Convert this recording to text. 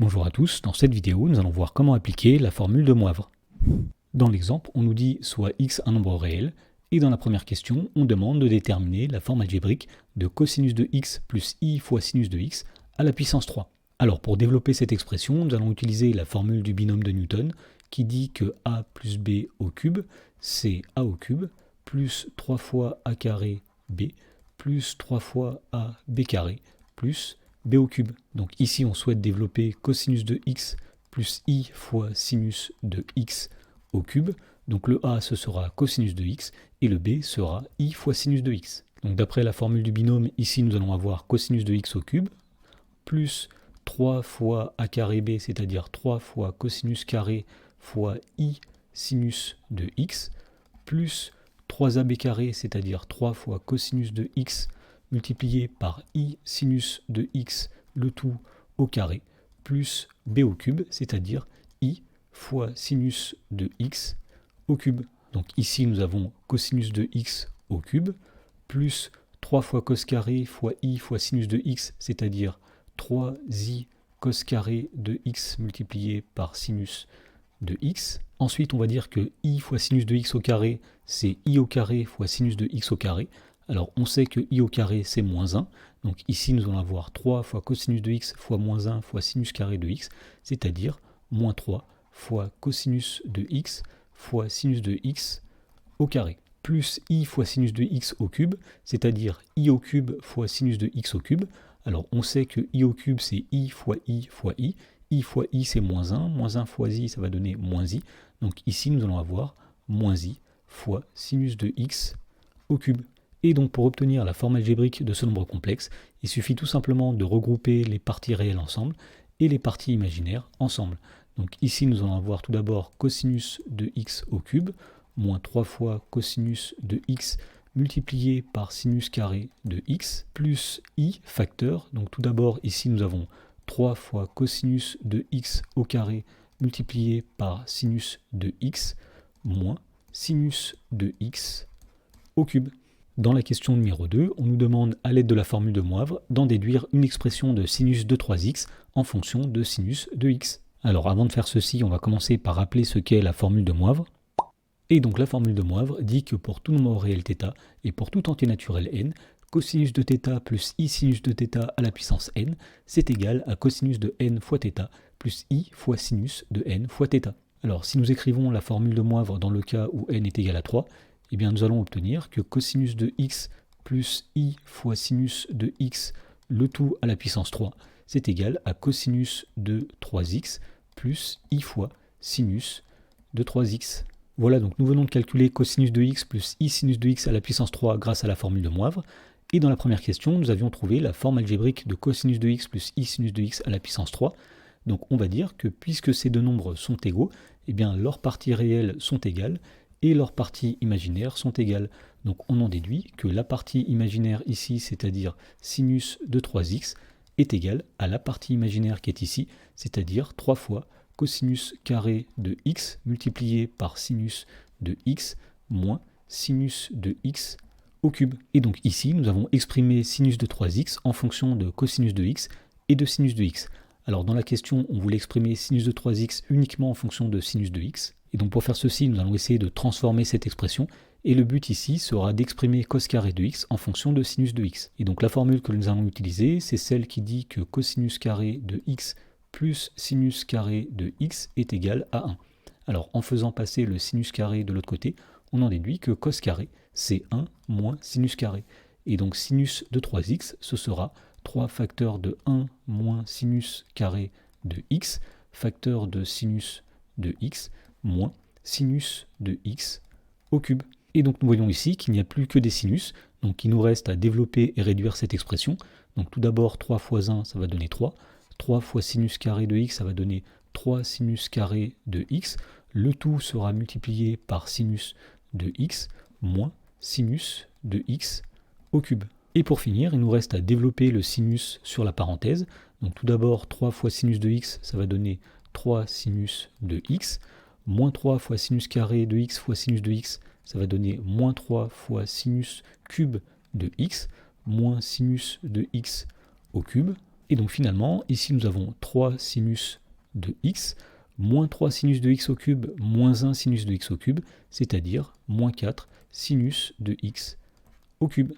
Bonjour à tous, dans cette vidéo nous allons voir comment appliquer la formule de Moivre. Dans l'exemple, on nous dit soit x un nombre réel, et dans la première question, on demande de déterminer la forme algébrique de cosinus de x plus i fois sinus de x à la puissance 3. Alors pour développer cette expression, nous allons utiliser la formule du binôme de Newton qui dit que a plus b au cube, c'est a au cube, plus 3 fois a carré b, plus 3 fois a b carré, plus b au cube. Donc ici, on souhaite développer cosinus de x plus i fois sinus de x au cube. Donc le a, ce sera cosinus de x, et le b sera i fois sinus de x. Donc d'après la formule du binôme, ici, nous allons avoir cosinus de x au cube, plus 3 fois a carré b, c'est-à-dire 3 fois cosinus carré fois i sinus de x, plus 3ab carré, c'est-à-dire 3 fois cosinus de x multiplié par i sinus de x, le tout au carré, plus b au cube, c'est-à-dire i fois sinus de x au cube. Donc ici, nous avons cosinus de x au cube, plus 3 fois cos carré fois i fois sinus de x, c'est-à-dire 3i cos carré de x multiplié par sinus de x. Ensuite, on va dire que i fois sinus de x au carré, c'est i au carré fois sinus de x au carré. Alors, on sait que i au carré, c'est moins 1. Donc ici, nous allons avoir 3 fois cosinus de x fois moins 1 fois sinus carré de x, c'est-à-dire moins 3 fois cosinus de x fois sinus de x au carré, plus i fois sinus de x au cube, c'est-à-dire i au cube fois sinus de x au cube. Alors on sait que i au cube c'est i fois i fois i. I fois i c'est moins 1 fois i ça va donner moins i. Donc ici nous allons avoir moins i fois sinus de x au cube. Et donc pour obtenir la forme algébrique de ce nombre complexe, il suffit tout simplement de regrouper les parties réelles ensemble et les parties imaginaires ensemble. Donc ici nous allons avoir tout d'abord cosinus de x au cube, moins 3 fois cosinus de x multiplié par sinus carré de x, plus i facteur. Donc tout d'abord ici nous avons 3 fois cosinus de x au carré multiplié par sinus de x, moins sinus de x au cube. Dans la question numéro 2, on nous demande, à l'aide de la formule de Moivre, d'en déduire une expression de sinus de 3x en fonction de sinus de x. Alors avant de faire ceci, on va commencer par rappeler ce qu'est la formule de Moivre. Et donc la formule de Moivre dit que pour tout nombre réel θ et pour tout entier naturel n, cosinus de θ plus i sinus de θ à la puissance n, c'est égal à cosinus de n fois θ plus i fois sinus de n fois θ. Alors si nous écrivons la formule de Moivre dans le cas où n est égal à 3, eh bien nous allons obtenir que cosinus de x plus i fois sinus de x, le tout à la puissance 3, c'est égal à cosinus de 3x plus i fois sinus de 3x. Voilà, donc nous venons de calculer cosinus de x plus i sinus de x à la puissance 3 grâce à la formule de Moivre. Et dans la première question, nous avions trouvé la forme algébrique de cosinus de x plus i sinus de x à la puissance 3. Donc on va dire que puisque ces deux nombres sont égaux, eh bien leurs parties réelles sont égales et leurs parties imaginaires sont égales. Donc on en déduit que la partie imaginaire ici, c'est-à-dire sinus de 3x, est égale à la partie imaginaire qui est ici, c'est-à-dire 3 fois cosinus carré de x multiplié par sinus de x moins sinus de x au cube. Et donc ici, nous avons exprimé sinus de 3x en fonction de cosinus de x et de sinus de x. Alors dans la question, on voulait exprimer sinus de 3x uniquement en fonction de sinus de x. Et donc pour faire ceci, nous allons essayer de transformer cette expression. Et le but ici sera d'exprimer cos carré de x en fonction de sinus de x. Et donc la formule que nous allons utiliser, c'est celle qui dit que cosinus carré de x plus sinus carré de x est égal à 1. Alors en faisant passer le sinus carré de l'autre côté, on en déduit que cos carré, c'est 1 moins sinus carré. Et donc sinus de 3x, ce sera 3 facteurs de 1 moins sinus carré de x, facteur de sinus de x, moins sinus de x au cube. Et donc nous voyons ici qu'il n'y a plus que des sinus, donc il nous reste à développer et réduire cette expression. Donc tout d'abord 3 fois 1, ça va donner 3. 3 fois sinus carré de x, ça va donner 3 sinus carré de x. Le tout sera multiplié par sinus de x moins sinus de x au cube. Et pour finir, il nous reste à développer le sinus sur la parenthèse. Donc tout d'abord, 3 fois sinus de x, ça va donner 3 sinus de x. Moins 3 fois sinus carré de x fois sinus de x, ça va donner moins 3 fois sinus cube de x, moins sinus de x au cube, Et donc finalement, ici nous avons 3 sinus de x, moins 3 sinus de x au cube, moins 1 sinus de x au cube, c'est-à-dire moins 4 sinus de x au cube.